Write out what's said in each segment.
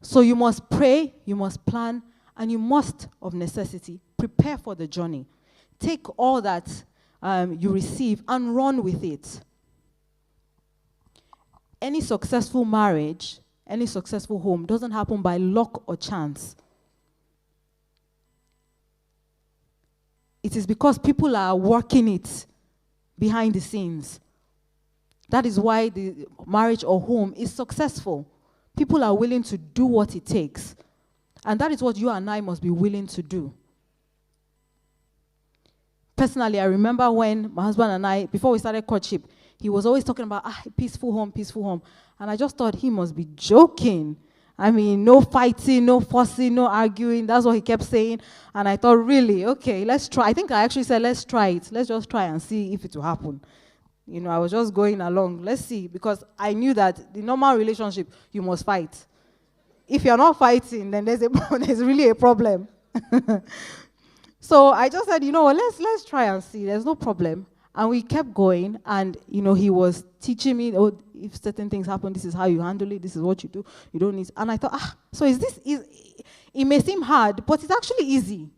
So you must pray, you must plan, and you must, of necessity, prepare for the journey. Take all that you receive and run with it. Any successful marriage, any successful home doesn't happen by luck or chance. It is because people are working it behind the scenes. That is why the marriage or home is successful. People are willing to do what it takes. And that is what you and I must be willing to do. Personally, I remember when my husband and I, before we started courtship, he was always talking about peaceful home, peaceful home. And I just thought he must be joking. I mean, no fighting, no fussing, no arguing. That's what he kept saying. And I thought, really? Okay, let's try. I think I actually said, let's try it. Let's just try and see if it will happen. You know, I was just going along. Let's see. Because I knew that the normal relationship, you must fight. If you're not fighting, then there's really a problem. So I just said, you know what, let's try and see. There's no problem. And we kept going, and, you know, he was teaching me, oh, if certain things happen, this is how you handle it, this is what you do, you don't need, and I thought, so it may seem hard, but it's actually easy.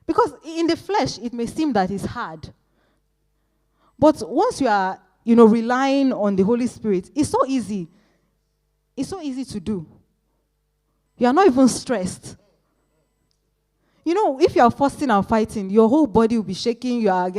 Because in the flesh, it may seem that it's hard. But once you are, you know, relying on the Holy Spirit, it's so easy. It's so easy to do. You are not even stressed. You know, if you are fussing and fighting, your whole body will be shaking. You are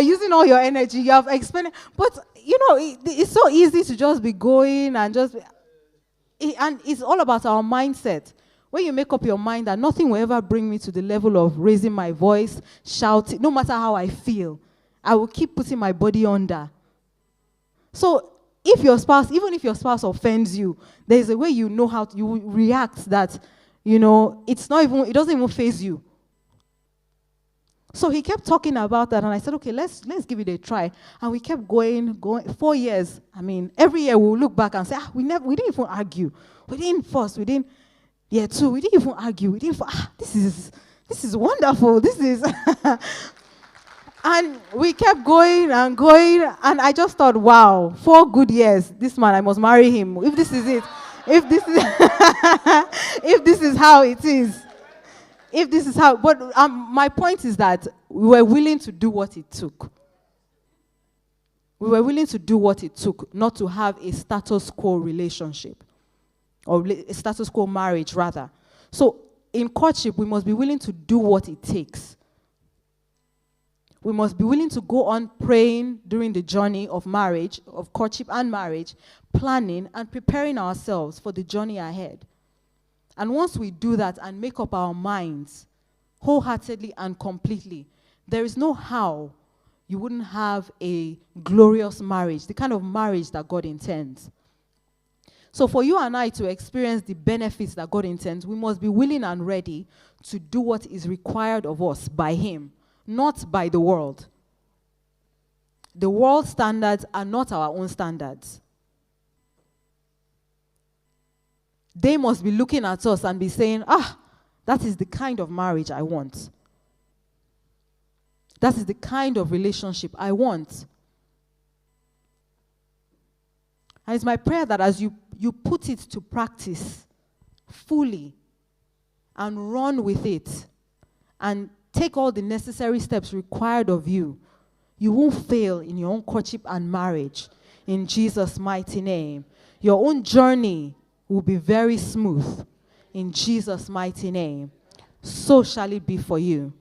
using all your energy. You have expended. But, you know, it's so easy to just be going and and it's all about our mindset. When you make up your mind that nothing will ever bring me to the level of raising my voice, shouting, no matter how I feel, I will keep putting my body under. So even if your spouse offends you, there's a way you know how you react that, you know, it doesn't even faze you. So he kept talking about that, and I said, okay, let's give it a try. And we kept going 4 years. I mean, every year we'll look back and say, we didn't even argue. We didn't fuss. Year 2, we didn't even argue. This is wonderful. This is... And we kept going, and I just thought, wow, 4 good years. This man, I must marry him. If this is it. If this is how it is. But my point is that we were willing to do what it took. We were willing to do what it took, not to have a status quo relationship, or a status quo marriage, rather. So in courtship, we must be willing to do what it takes. We must be willing to go on praying during the journey of marriage, of courtship and marriage, planning and preparing ourselves for the journey ahead. And once we do that and make up our minds wholeheartedly and completely, there is no how you wouldn't have a glorious marriage, the kind of marriage that God intends. So for you and I to experience the benefits that God intends, we must be willing and ready to do what is required of us by Him, not by the world. The world's standards are not our own standards. They must be looking at us and be saying, that is the kind of marriage I want. That is the kind of relationship I want. And it's my prayer that as you put it to practice fully and run with it and take all the necessary steps required of you, you won't fail in your own courtship and marriage. In Jesus' mighty name. Your own journey will be very smooth. In Jesus' mighty name. So shall it be for you.